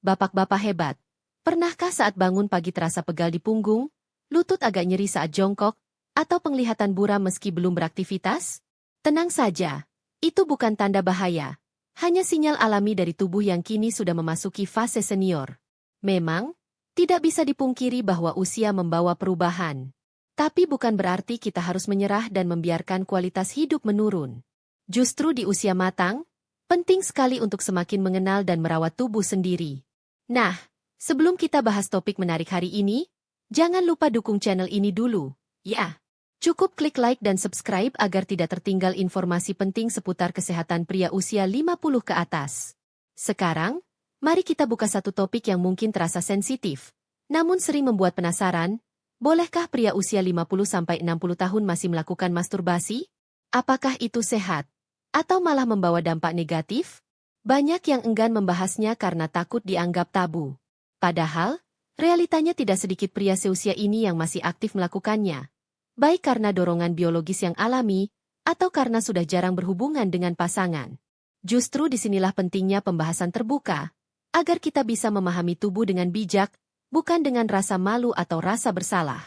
Bapak-bapak hebat, pernahkah saat bangun pagi terasa pegal di punggung, lutut agak nyeri saat jongkok, atau penglihatan buram meski belum beraktivitas? Tenang saja, itu bukan tanda bahaya. Hanya sinyal alami dari tubuh yang kini sudah memasuki fase senior. Memang, tidak bisa dipungkiri bahwa usia membawa perubahan. Tapi bukan berarti kita harus menyerah dan membiarkan kualitas hidup menurun. Justru di usia matang, penting sekali untuk semakin mengenal dan merawat tubuh sendiri. Nah, sebelum kita bahas topik menarik hari ini, jangan lupa dukung channel ini dulu, ya. Cukup klik like dan subscribe agar tidak tertinggal informasi penting seputar kesehatan pria usia 50 ke atas. Sekarang, mari kita buka satu topik yang mungkin terasa sensitif, namun sering membuat penasaran. Bolehkah pria usia 50-60 tahun masih melakukan masturbasi? Apakah itu sehat? Atau malah membawa dampak negatif? Banyak yang enggan membahasnya karena takut dianggap tabu. Padahal, realitanya tidak sedikit pria seusia ini yang masih aktif melakukannya. Baik karena dorongan biologis yang alami, atau karena sudah jarang berhubungan dengan pasangan. Justru disinilah pentingnya pembahasan terbuka, agar kita bisa memahami tubuh dengan bijak, bukan dengan rasa malu atau rasa bersalah.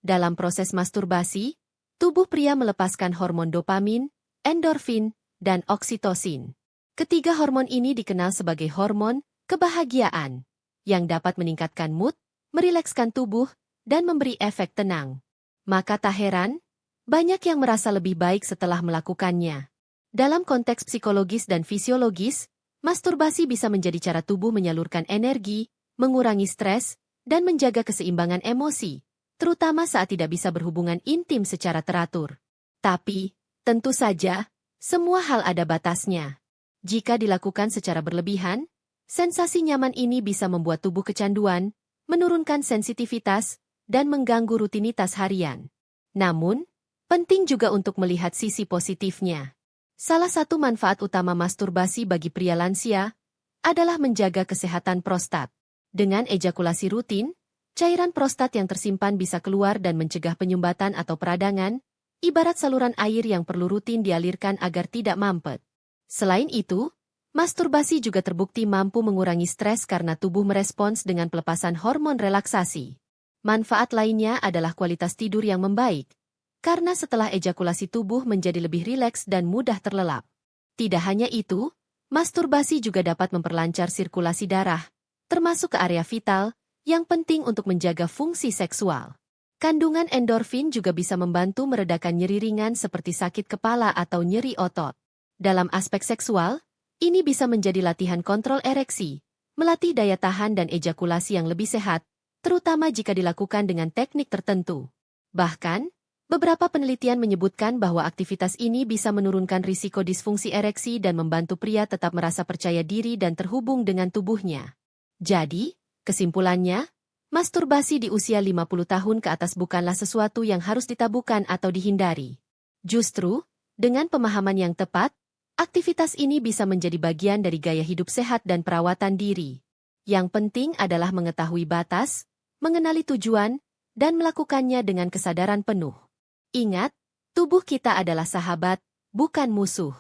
Dalam proses masturbasi, tubuh pria melepaskan hormon dopamin, endorfin, dan oksitosin. Ketiga hormon ini dikenal sebagai hormon kebahagiaan, yang dapat meningkatkan mood, merilekskan tubuh, dan memberi efek tenang. Maka tak heran, banyak yang merasa lebih baik setelah melakukannya. Dalam konteks psikologis dan fisiologis, masturbasi bisa menjadi cara tubuh menyalurkan energi, mengurangi stres, dan menjaga keseimbangan emosi, terutama saat tidak bisa berhubungan intim secara teratur. Tapi, tentu saja, semua hal ada batasnya. Jika dilakukan secara berlebihan, sensasi nyaman ini bisa membuat tubuh kecanduan, menurunkan sensitivitas, dan mengganggu rutinitas harian. Namun, penting juga untuk melihat sisi positifnya. Salah satu manfaat utama masturbasi bagi pria lansia adalah menjaga kesehatan prostat. Dengan ejakulasi rutin, cairan prostat yang tersimpan bisa keluar dan mencegah penyumbatan atau peradangan, ibarat saluran air yang perlu rutin dialirkan agar tidak mampet. Selain itu, masturbasi juga terbukti mampu mengurangi stres karena tubuh merespons dengan pelepasan hormon relaksasi. Manfaat lainnya adalah kualitas tidur yang membaik, karena setelah ejakulasi tubuh menjadi lebih rileks dan mudah terlelap. Tidak hanya itu, masturbasi juga dapat memperlancar sirkulasi darah, termasuk ke area vital, yang penting untuk menjaga fungsi seksual. Kandungan endorfin juga bisa membantu meredakan nyeri ringan seperti sakit kepala atau nyeri otot. Dalam aspek seksual, ini bisa menjadi latihan kontrol ereksi, melatih daya tahan dan ejakulasi yang lebih sehat, terutama jika dilakukan dengan teknik tertentu. Bahkan, beberapa penelitian menyebutkan bahwa aktivitas ini bisa menurunkan risiko disfungsi ereksi dan membantu pria tetap merasa percaya diri dan terhubung dengan tubuhnya. Jadi, kesimpulannya, masturbasi di usia 50 tahun ke atas bukanlah sesuatu yang harus ditabukan atau dihindari. Justru, dengan pemahaman yang tepat, aktivitas ini bisa menjadi bagian dari gaya hidup sehat dan perawatan diri. Yang penting adalah mengetahui batas, mengenali tujuan, dan melakukannya dengan kesadaran penuh. Ingat, tubuh kita adalah sahabat, bukan musuh.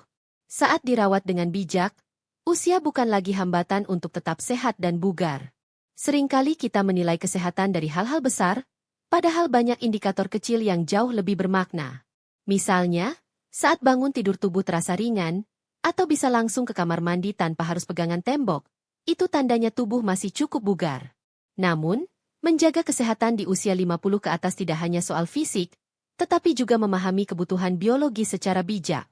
Saat dirawat dengan bijak, usia bukan lagi hambatan untuk tetap sehat dan bugar. Seringkali kita menilai kesehatan dari hal-hal besar, padahal banyak indikator kecil yang jauh lebih bermakna. Misalnya, saat bangun tidur tubuh terasa ringan, atau bisa langsung ke kamar mandi tanpa harus pegangan tembok, itu tandanya tubuh masih cukup bugar. Namun, menjaga kesehatan di usia 50 ke atas tidak hanya soal fisik, tetapi juga memahami kebutuhan biologi secara bijak.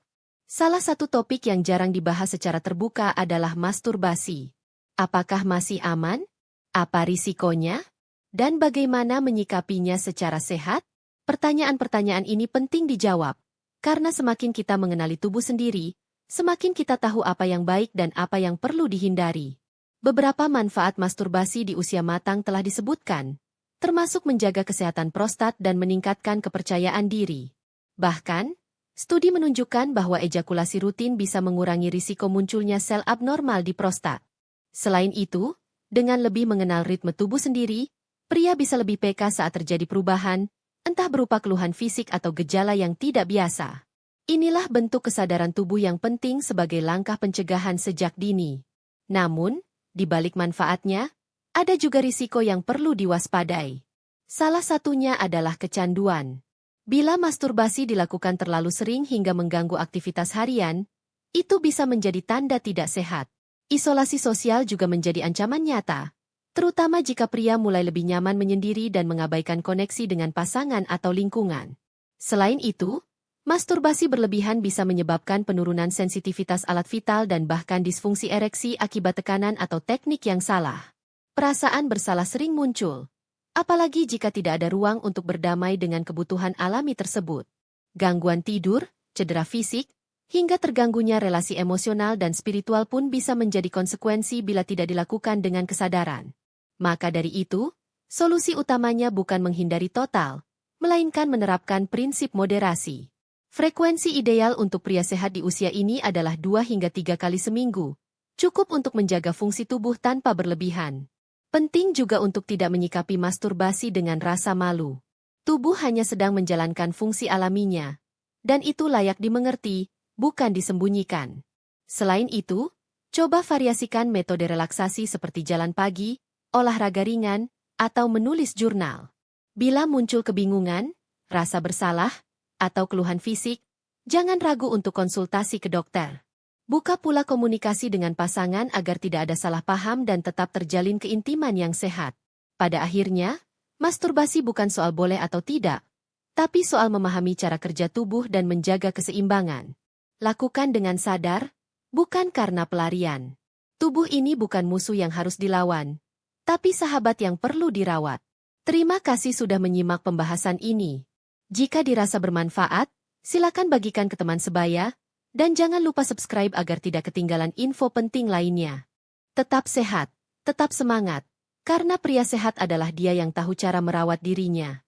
Salah satu topik yang jarang dibahas secara terbuka adalah masturbasi. Apakah masih aman? Apa risikonya? Dan bagaimana menyikapinya secara sehat? Pertanyaan-pertanyaan ini penting dijawab, karena semakin kita mengenali tubuh sendiri, semakin kita tahu apa yang baik dan apa yang perlu dihindari. Beberapa manfaat masturbasi di usia matang telah disebutkan, termasuk menjaga kesehatan prostat dan meningkatkan kepercayaan diri. Bahkan, studi menunjukkan bahwa ejakulasi rutin bisa mengurangi risiko munculnya sel abnormal di prostat. Selain itu, dengan lebih mengenal ritme tubuh sendiri, pria bisa lebih peka saat terjadi perubahan, entah berupa keluhan fisik atau gejala yang tidak biasa. Inilah bentuk kesadaran tubuh yang penting sebagai langkah pencegahan sejak dini. Namun, Di balik manfaatnya, ada juga risiko yang perlu diwaspadai. Salah satunya adalah kecanduan. Bila masturbasi dilakukan terlalu sering hingga mengganggu aktivitas harian, itu bisa menjadi tanda tidak sehat. Isolasi sosial juga menjadi ancaman nyata, terutama jika pria mulai lebih nyaman menyendiri dan mengabaikan koneksi dengan pasangan atau lingkungan. Selain itu, masturbasi berlebihan bisa menyebabkan penurunan sensitivitas alat vital dan bahkan disfungsi ereksi akibat tekanan atau teknik yang salah. Perasaan bersalah sering muncul, apalagi jika tidak ada ruang untuk berdamai dengan kebutuhan alami tersebut. Gangguan tidur, cedera fisik, hingga terganggunya relasi emosional dan spiritual pun bisa menjadi konsekuensi bila tidak dilakukan dengan kesadaran. Maka dari itu, solusi utamanya bukan menghindari total, melainkan menerapkan prinsip moderasi. Frekuensi ideal untuk pria sehat di usia ini adalah 2 hingga 3 kali seminggu, cukup untuk menjaga fungsi tubuh tanpa berlebihan. Penting juga untuk tidak menyikapi masturbasi dengan rasa malu. Tubuh hanya sedang menjalankan fungsi alaminya, dan itu layak dimengerti, bukan disembunyikan. Selain itu, coba variasikan metode relaksasi seperti jalan pagi, olahraga ringan, atau menulis jurnal. Bila muncul kebingungan, rasa bersalah, atau keluhan fisik, jangan ragu untuk konsultasi ke dokter. Buka pula komunikasi dengan pasangan agar tidak ada salah paham dan tetap terjalin keintiman yang sehat. Pada akhirnya, masturbasi bukan soal boleh atau tidak, tapi soal memahami cara kerja tubuh dan menjaga keseimbangan. Lakukan dengan sadar, bukan karena pelarian. Tubuh ini bukan musuh yang harus dilawan, tapi sahabat yang perlu dirawat. Terima kasih sudah menyimak pembahasan ini. Jika dirasa bermanfaat, silakan bagikan ke teman sebaya, dan jangan lupa subscribe agar tidak ketinggalan info penting lainnya. Tetap sehat, tetap semangat, karena pria sehat adalah dia yang tahu cara merawat dirinya.